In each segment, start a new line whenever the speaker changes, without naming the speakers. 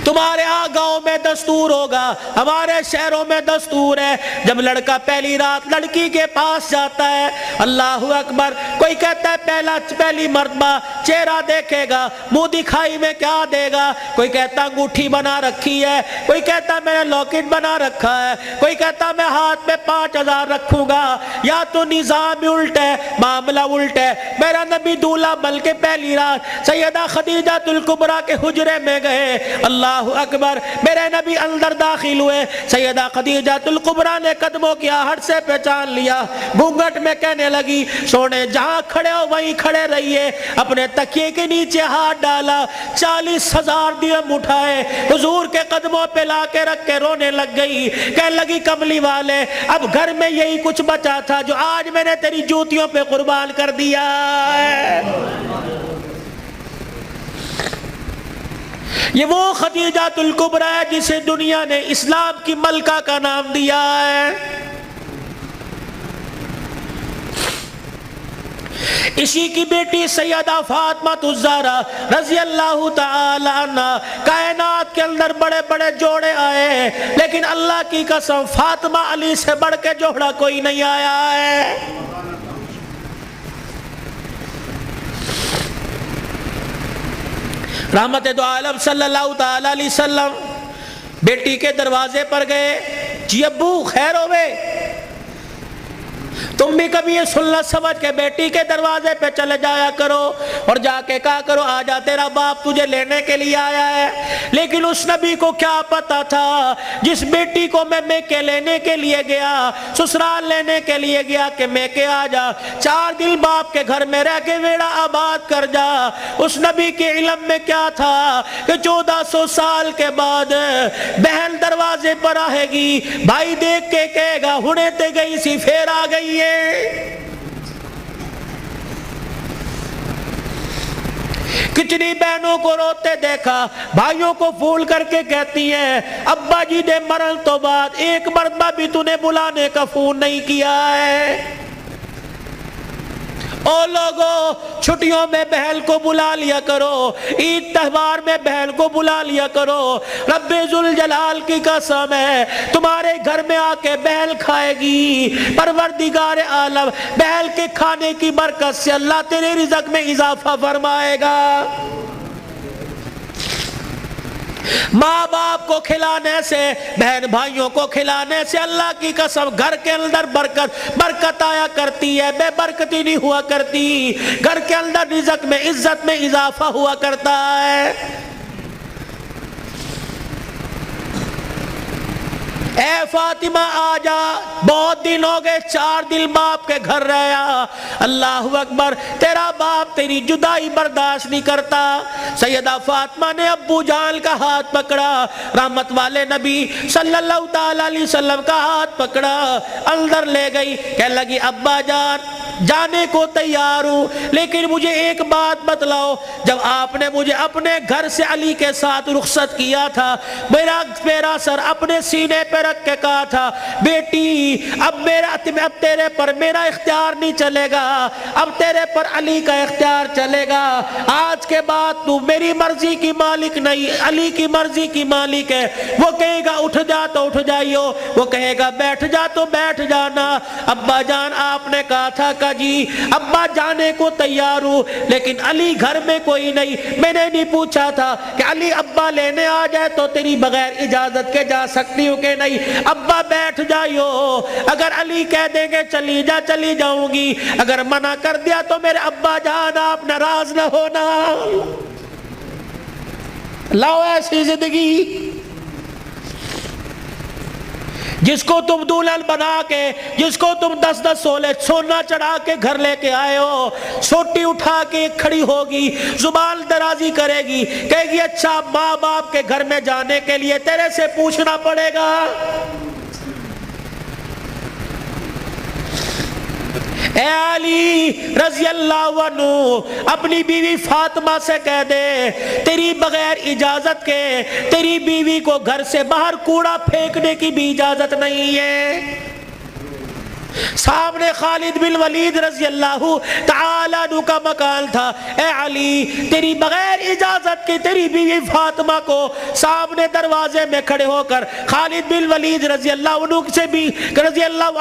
تمہارے ہاں گاؤں میں دستور ہوگا، ہمارے شہروں میں دستور ہے، جب لڑکا پہلی رات لڑکی کے پاس جاتا ہے، اللہ اکبر، کوئی کہتا ہے پہلی مرتبہ چہرہ دیکھے گا، منہ دکھائی میں کیا دے گا، کوئی کہتا انگوٹھی بنا رکھی ہے، کوئی کہتا میں نے لاکٹ بنا رکھا ہے، کوئی کہتا میں ہاتھ میں 5000 رکھوں گا۔ یا تو نظام الٹ ہے، معاملہ الٹ ہے۔ میرا نبی دولہا بن کے پہلی رات سیدہ خدیجہ الکبریٰ کے حجرے میں گئے، اللہ اکبر، میرے نبی اندر داخل ہوئے، سیدہ خدیجہ الکبریٰ نے قدموں کی آہٹ سے پہچان لیا، گھونگھٹ میں کہنے لگی سونے جہاں کھڑے ہو وہیں کھڑے رہیے، اپنے تکیے کے نیچے ہاتھ ڈالا، 40,000 درہم اٹھائے، حضور کے قدموں پہ لا کے رکھ کے رونے لگ گئی، کہنے لگی کملی والے اب گھر میں یہی کچھ بچا تھا جو آج میں نے تیری جوتیوں پہ قربان کر دیا ہے۔ یہ وہ خدیجہ الکبریٰ ہے جسے دنیا نے اسلام کی ملکہ کا نام دیا ہے۔ اسی کی بیٹی سیدہ فاطمہ الزہرا رضی اللہ تعالی عنہ، کائنات کے اندر بڑے بڑے جوڑے آئے لیکن اللہ کی قسم فاطمہ علی سے بڑھ کے جوڑا کوئی نہیں آیا ہے۔ رحمت دو عالم صلی اللہ تعالی علیہ وسلم بیٹی کے دروازے پر گئے، جی ابو خیر ہوئے، تم بھی کبھی یہ سننا سمجھ کے بیٹی کے دروازے پہ چلے جایا کرو اور جا کے کہا کرو آجا تیرا باپ تجھے لینے کے لیے آیا ہے۔ لیکن اس نبی کو کیا پتا تھا جس بیٹی کو میں میکے لینے کے لیے گیا، سسرال لینے کے لیے گیا کہ میکے آجا، 4 دن باپ کے گھر میں رہ کے ویڑا آباد کر جا، اس نبی کے علم میں کیا تھا کہ 1400 سال کے بعد بہن دروازے پر آئے گی، بھائی دیکھ کے کہے گا ہنے تے گئی سی پھر آ گئی ہے۔ کتنی بہنوں کو روتے دیکھا، بھائیوں کو پھول کر کے کہتی ہیں ابا جی دے مرن تو بعد ایک مرتبہ بھی تو نے بلانے کا فون نہیں کیا ہے۔ او لوگو چھٹیوں میں بہن کو بلا لیا کرو، عید تہوار میں بہن کو بلا لیا کرو، رب ذوالجلال کی قسم ہے تمہارے گھر میں آ کے بہن کھائے گی، پروردگار عالم بہن کے کھانے کی برکت سے اللہ تیرے رزق میں اضافہ فرمائے گا۔ ماں باپ کو کھلانے سے، بہن بھائیوں کو کھلانے سے اللہ کی قسم گھر کے اندر برکت آیا کرتی ہے، بے برکتی نہیں ہوا کرتی، گھر کے اندر رزق میں عزت میں اضافہ ہوا کرتا ہے۔ اے فاطمہ آجا، بہت دن ہو گئے، 4 دن باپ کے گھر رہا، اللہ اکبر، تیرا باپ تیری جدائی برداشت نہیں کرتا۔ سیدہ فاطمہ نے ابو جان کا ہاتھ پکڑا، رحمت والے نبی صلی اللہ تعالی علیہ وسلم کا ہاتھ پکڑا، اندر لے گئی، کہنے لگی ابا جان جانے کو تیار ہوں لیکن مجھے ایک بات بتلاؤ، جب آپ نے مجھے اپنے گھر سے علی کے ساتھ رخصت کیا تھا، میرا سر اپنے سینے پہ رکھ کے کہا تھا بیٹی اب تیرے پر میرا اختیار نہیں چلے گا، اب تیرے پر علی کا اختیار چلے گا، آج کے بعد تو میری مرضی کی مالک نہیں، علی کی مرضی کی مالک ہے، وہ کہے گا اٹھ جا تو اٹھ جائیو، وہ کہے گا بیٹھ جا تو بیٹھ جانا۔ ابا جان آپ نے کہا تھا کہ جی ابا جانے کو تیار ہوں لیکن علی گھر میں کوئی نہیں، میں نے نہیں پوچھا تھا کہ علی ابا لینے آ جائے تو تیری بغیر اجازت کے جا سکتی ہوں کہ نہیں، ابا بیٹھ جائیو، اگر علی کہہ دیں گے چلی جا چلی جاؤں گی، اگر منع کر دیا تو میرے ابا جان آپ ناراض نہ ہونا۔ لاؤ ایسی زندگی جس کو تم دلہن بنا کے، جس کو تم 10-10 سونا چڑھا کے گھر لے کے آئے ہو، سوٹی اٹھا کے کھڑی ہوگی، زبان درازی کرے گی، کہے گی اچھا ماں باپ کے گھر میں جانے کے لیے تیرے سے پوچھنا پڑے گا۔ اے علی رضی اللہ عنہ اپنی بیوی فاطمہ سے کہہ دے تیری بغیر اجازت کے تیری بیوی کو گھر سے باہر کوڑا پھینکنے کی بھی اجازت نہیں ہے۔ سامنے خالد بن ولید رضی اللہ تعالیٰ عنہ کا مکان تھا. اے علی تیری بغیر اجازت کی تیری بیوی فاطمہ کو سامنے دروازے میں کھڑے ہو کر خالد بن ولید رضی اللہ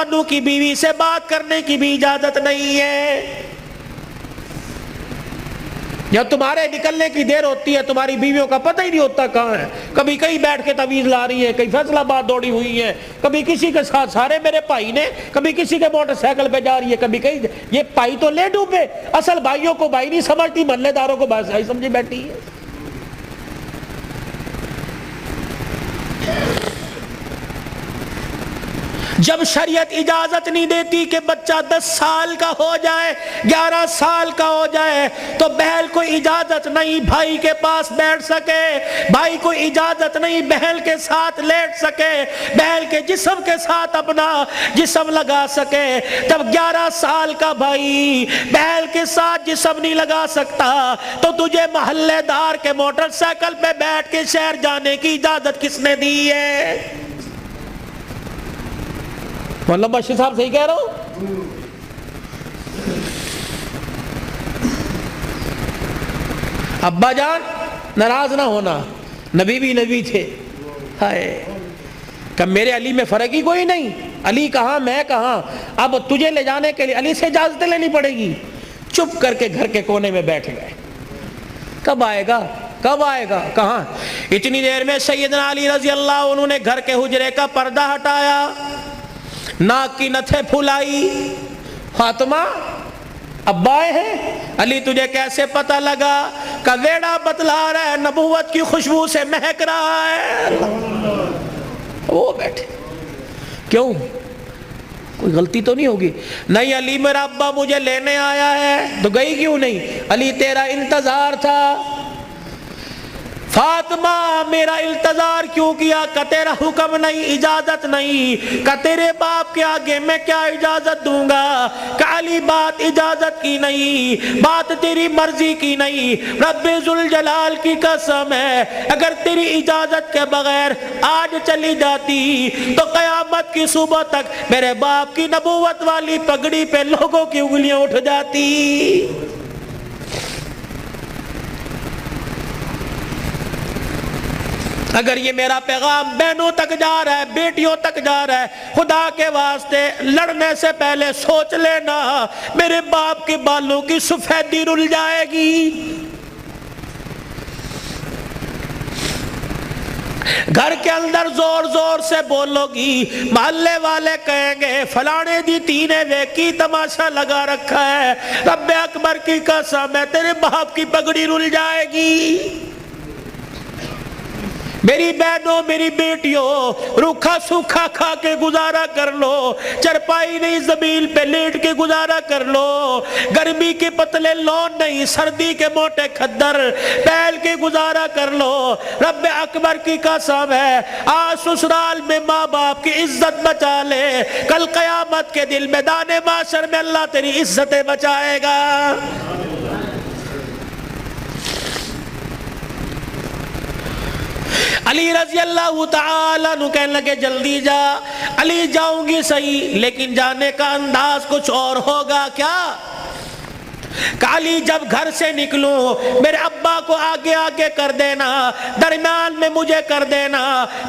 عنہ کی بیوی سے بات کرنے کی بھی اجازت نہیں ہے. جب تمہارے نکلنے کی دیر ہوتی ہے تمہاری بیویوں کا پتہ ہی نہیں ہوتا کہاں ہے. کبھی کہیں بیٹھ کے تعویذ لا رہی ہے, کہیں فیصل آباد دوڑی ہوئی ہے, کبھی کسی کے ساتھ سارے میرے بھائی نے, کبھی کسی کے موٹر سائیکل پہ جا رہی ہے, کبھی کہیں. یہ بھائی تو لے ڈوبے, اصل بھائیوں کو بھائی نہیں سمجھتی, محلے داروں کو بھائی سمجھی بیٹھی ہے. جب شریعت اجازت نہیں دیتی کہ بچہ 10 سال کا ہو جائے, 11 سال کا ہو جائے, تو بہن کو اجازت نہیں بھائی کے پاس بیٹھ سکے, بھائی کو اجازت نہیں بہن کے ساتھ لیٹ سکے, بہن کے جسم کے ساتھ اپنا جسم لگا سکے. جب 11 سال کا بھائی بہن کے ساتھ جسم نہیں لگا سکتا تو تجھے محلے دار کے موٹر سائیکل پہ بیٹھ کے شہر جانے کی اجازت کس نے دی ہے؟ مولانا بشیر صاحب صحیح کہہ رہا ہوں؟ ابا جان ناراض نہ ہونا, نبی بھی نبی تھے. ہائے کہ میرے علی میں فرق ہی کوئی نہیں, علی کہاں میں کہاں, اب تجھے لے جانے کے لیے علی سے اجازت لینی پڑے گی. چپ کر کے گھر کے کونے میں بیٹھ گئے. کب آئے گا کب آئے گا کہاں. اتنی دیر میں سیدنا علی رضی اللہ عنہ نے گھر کے حجرے کا پردہ ہٹایا, ناک کی نتھے پھلائی. فاطمہ ابا آئے ہیں. علی تجھے کیسے پتہ لگا؟ کہ ویڑا بتلا رہا ہے, نبوت کی خوشبو سے مہک رہا ہے. وہ بیٹھے. کیوں, کوئی غلطی تو نہیں ہوگی؟ نہیں علی میرا ابا مجھے لینے آیا ہے. تو گئی کیوں نہیں؟ علی تیرا انتظار تھا. فاطمہ میرا انتظار کیوں کیا؟ کہ تیرا حکم نہیں, اجازت نہیں. کہ تیرے باپ کے آگے میں کیا اجازت دوں گا؟ کہ علی بات اجازت کی نہیں, بات تیری مرضی کی نہیں. رب ذوالجلال کی قسم ہے اگر تیری اجازت کے بغیر آج چلی جاتی تو قیامت کی صبح تک میرے باپ کی نبوت والی پگڑی پہ لوگوں کی انگلیاں اٹھ جاتی. اگر یہ میرا پیغام بہنوں تک جا رہا ہے, بیٹیوں تک جا رہا ہے, خدا کے واسطے لڑنے سے پہلے سوچ لینا میرے باپ کے بالوں کی سفیدی رل جائے گی. گھر کے اندر زور زور سے بولو گی, محلے والے کہیں گے فلانے دی تینے ویکی تماشا لگا رکھا ہے. رب اکبر کی قسم ہے تیرے باپ کی پگڑی رل جائے گی. میری بہنوں میری بیٹیوں روکھا سوکھا کھا کے گزارا کر لو, چرپائی نہیں زمین پہ لیٹ کے گزارا کر لو, گرمی کے پتلے لون نہیں سردی کے موٹے کھدر پہل کے گزارا کر لو. رب اکبر کی قسم ہے آج سسرال میں ماں باپ کی عزت بچا لے, کل قیامت کے دل میدان معاشر میں اللہ تیری عزتیں بچائے گا. علی رضی اللہ تعالیٰ عنہ کہنے لگے جلدی جا. علی جاؤں گی صحیح لیکن جانے کا انداز کچھ اور ہوگا. کیا؟ علی جب گھر سے نکلوں میرے ابا کو آگے آگے کر دینا, درمیان میں مجھے کر دینا,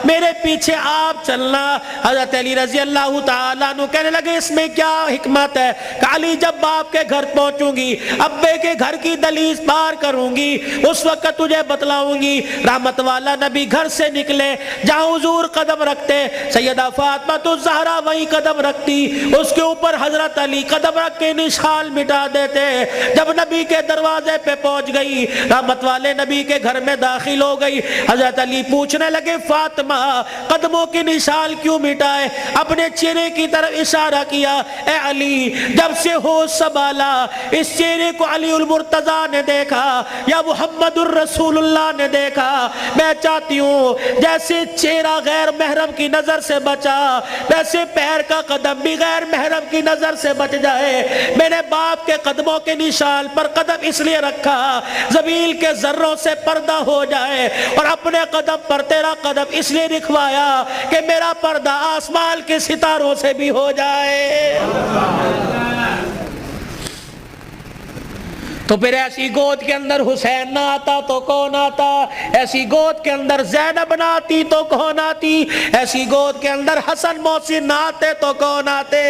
میرے پیچھے آپ چلنا. حضرت علی رضی اللہ تعالیٰ عنہ کہنے لگے اس میں کیا حکمت ہے؟ کہ علی جب باپ کے گھر پہنچوں گی, ابے کے گھر کی دہلیز پار کروں گی, اس وقت تجھے بتلاؤں گی. رحمت والا نبی گھر سے نکلے, جہاں حضور قدم رکھتے سیدہ فاطمہ الزہرا وہیں قدم رکھتی, اس کے اوپر حضرت علی قدم رکھ کے نشان مٹا دیتے. جب نبی کے دروازے پہ پہنچ گئی, رحمت والے نبی کے گھر میں داخل ہو گئی, حضرت علی پوچھنے لگے فاطمہ قدموں کی نشان کیوں مٹائے؟ اپنے چہرے کی طرف اشارہ کیا. اے علی جب سے ہوش سنبھالا اس چہرے کو علی المرتضیٰ نے دیکھا یا محمد الرسول اللہ نے دیکھا, میں چاہتی ہوں جیسے چہرہ غیر محرم کی نظر سے بچا ویسے پیر کا قدم بھی غیر محرم کی نظر سے بچ جائے. میرے باپ کے قدموں کے نشان پر قدم اس لیے رکھا زمین کے ذروں سے پردہ ہو جائے، اور اپنے قدم پر تیرا قدم اس لیے رکھوایا کہ میرا پردہ آسمان کے ستاروں سے بھی ہو جائے۔ تو پھر ایسی گود کے اندر حسین نہ آتا تو کون آتا؟ ایسی گود کے اندر زینب نہ آتی تو کون آتی؟ ایسی گود کے اندر حسن محسن نہ آتے تو کون آتے؟